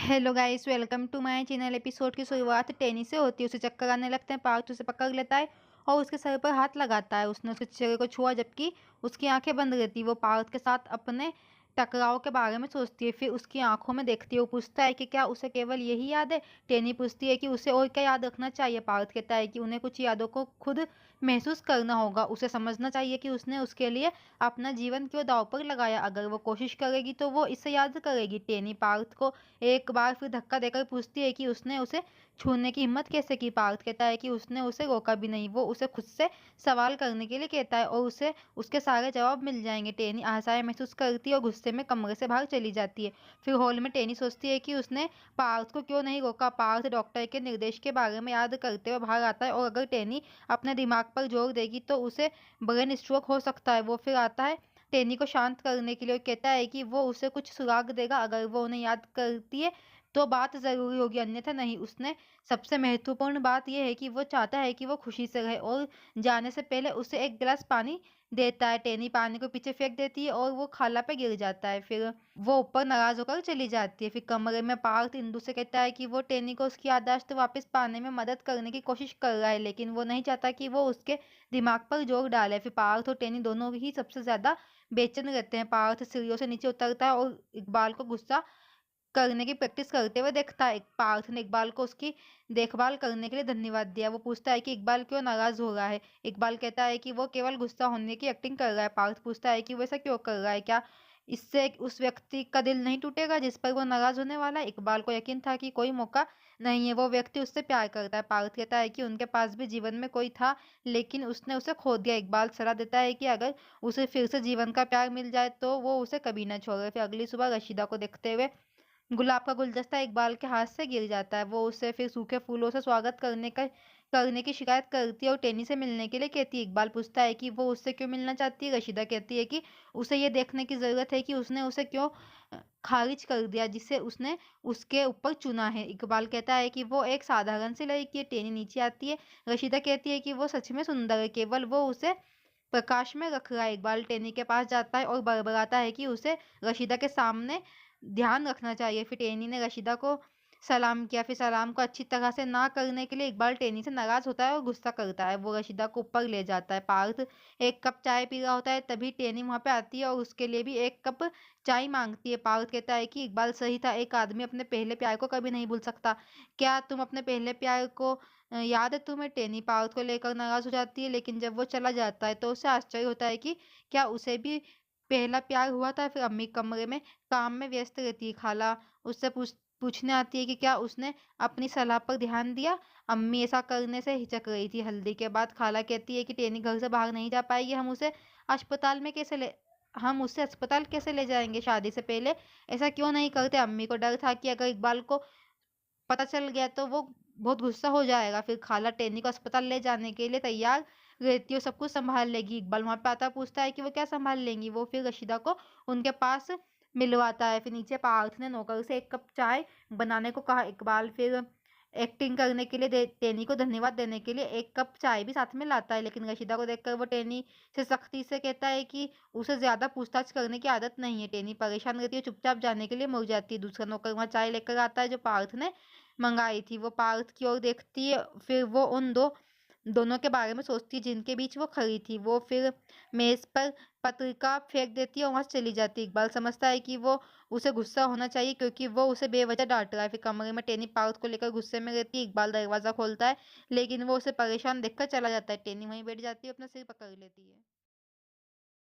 Hello guys, welcome to my channel. Episode की शुरुआत टेनी से होती है। उसे चक्कर आने लगते हैं। पार्थ उसे पकड़ लेता है और उसके सर पर हाथ लगाता है। उसने उसके चेहरे को छुआ जबकि उसकी आंखें बंद रहती। वो पार्थ के साथ अपने टकराव के बारे में सोचती है। फिर उसकी आंखों में देखती है। वो पूछता है कि क्या उसे केवल यही याद है। टेनी पूछती है कि उसे और क्या याद रखना चाहिए। पार्थ कहता है कि उन्हें कुछ यादों को खुद महसूस करना होगा। उसे समझना चाहिए कि उसने उसके लिए अपना जीवन क्यों दांव पर लगाया। अगर वो कोशिश करेगी तो वो इसे याद करेगी। टेनी पार्थ को एक बार फिर धक्का देकर पूछती है कि उसने उसे छूने की हिम्मत कैसे की। पार्थ कहता है कि उसने उसे रोका भी नहीं। वो उसे खुद से सवाल करने के लिए कहता है और उसे उसके सारे जवाब मिल जाएंगे। टेनी असहाय महसूस करती है और गुस्से में कमरे से बाहर चली जाती है। फिर हॉल में टेनी सोचती है कि उसने पार्थ को क्यों नहीं रोका। पार्थ डॉक्टर के निर्देश के बारे में याद करते हुए बाहर आता है और अगर टेनी अपने दिमाग पर जोर देगी तो उसे ब्रेन स्ट्रोक हो सकता है। वो फिर आता है टेनी को शांत करने के लिए और कहता है कि वो उसे कुछ सुराग देगा। अगर वो उन्हें याद करती है तो बात जरूरी होगी, अन्यथा नहीं। उसने सबसे महत्वपूर्ण बात यह है कि वो चाहता है कि वो खुशी से रहे और जाने से पहले उसे एक गिलास पानी देता है। टेनी पानी को पीछे फेंक देती है और वो खाला पे गिर जाता है। फिर वो ऊपर नाराज होकर चली जाती है। फिर कमरे में पार्थ इंदु से कहता है कि वो टेनी को उसकी याददाश्त वापस पाने में मदद करने की कोशिश कर रहा है, लेकिन वो नहीं चाहता कि वो उसके दिमाग पर जोर डाले। फिर पार्थ और टेनी दोनों ही सबसे ज्यादा बेचैन रहते हैं। पार्थ सीढ़ियों से नीचे उतरता है और इकबाल को गुस्सा करने की प्रैक्टिस करते हुए देखता है। पार्थ ने इकबाल को उसकी देखभाल करने के लिए धन्यवाद दिया। वो पूछता है कि इकबाल क्यों नाराज हो रहा है। इकबाल कहता है कि वो केवल गुस्सा होने की एक्टिंग कर रहा है। पार्थ पूछता है कि वो ऐसा क्यों कर रहा है, क्या इससे उस व्यक्ति का दिल नहीं टूटेगा जिस पर वो नाराज होने वाला है। इकबाल को यकीन था कि कोई मौका नहीं है, वो व्यक्ति उससे प्यार करता है। पार्थ कहता है कि उनके पास भी जीवन में कोई था लेकिन उसने उसे खो दिया। इकबाल सलाह देता है कि अगर उसे फिर से जीवन का प्यार मिल जाए तो वो उसे कभी न छोड़े। फिर अगली सुबह रशीदा को देखते हुए गुलाब का गुलदस्ता इकबाल के हाथ से गिर जाता है। वो उसे फिर सूखे फूलों से स्वागत करने की शिकायत करती है और टेनी से मिलने के लिए कहती है। इकबाल पूछता है कि वो उससे क्यों मिलना चाहती है। रशीदा कहती है कि उसे ये देखने की जरूरत है कि उसने उसे क्यों खारिज कर दिया जिसे उसने उसके ऊपर चुना है। इकबाल कहता है कि वो एक साधारण सी लड़की है। टेनी नीचे आती है। रशीदा कहती है कि वो सच में सुंदर है, केवल वो उसे प्रकाश में रख रहा है। इकबाल टेनी के पास जाता है और बड़बड़ाता है कि उसे रशीदा के सामने ध्यान रखना चाहिए। फिर टेनी ने रशीदा को सलाम किया। फिर सलाम को अच्छी तरह से ना करने के लिए इकबाल टेनी से नाराज होता है और गुस्सा करता है। वो रशीदा को ऊपर ले जाता है। पार्थ एक कप चाय पी रहा होता है, तभी टेनी वहां पे आती है और उसके लिए भी एक कप चाय मांगती है। पार्थ कहता है कि इकबाल सही था, एक आदमी अपने पहले प्यार को कभी नहीं भूल सकता। क्या तुम अपने पहले प्यार को याद है तुम्हें। टेनी पार्थ को लेकर नाराज हो जाती है, लेकिन जब वो चला जाता है तो उसे आश्चर्य होता है कि क्या उसे भी पहला प्यार हुआ था। फिर अम्मी कमरे में काम में व्यस्त रहती है। खाला उससे पूछने आती है कि क्या उसने अपनी सलाह पर ध्यान दिया। अम्मी ऐसा करने से हिचक रही थी। हल्दी के बाद खाला कहती है कि टेनी घर से बाहर नहीं जा पाएगी, हम उसे अस्पताल कैसे ले जाएंगे। शादी से पहले ऐसा क्यों नहीं करते। अम्मी को डर था कि अगर इकबाल को पता चल गया तो वो बहुत गुस्सा हो जाएगा। फिर खाला टेनी को अस्पताल ले जाने के लिए तैयार रहती है, सब कुछ संभाल लेगी। इकबाल वहां पे आता, पूछता है कि वो क्या संभाल लेंगी। वो फिर रशीदा को उनके पास मिलवाता है। फिर नीचे पार्थ ने नौकर से एक कप चाय बनाने को कहा। इकबाल फिर एक्टिंग करने के लिए टेनी को धन्यवाद देने के लिए एक कप चाय भी साथ में लाता है, लेकिन रशीदा को देखकर वो टेनी से सख्ती से कहता है कि उसे ज्यादा पूछताछ करने की आदत नहीं है। टेनी परेशान रहती है, चुपचाप जाने के लिए मुड़ जाती है। दूसरा नौकर वहां चाय लेकर आता है जो पार्थ ने मंगाई थी। वो पार्थ की ओर देखती है, फिर वो उन दोनों के बारे में सोचती है जिनके बीच वो खड़ी थी। वो फिर मेज पर पत्रिका फेंक देती है और वहां से चली जाती है। इकबाल समझता है कि वो उसे गुस्सा होना चाहिए क्योंकि वो उसे बेवजह डांट रहा है। फिर कमरे में टेनी पार्थ को लेकर गुस्से में रहती है। इकबाल दरवाजा खोलता है लेकिन वो उसे परेशान देखकर चला जाता है। टेनी वहीं बैठ जाती है, अपना सिर पकड़ लेती है।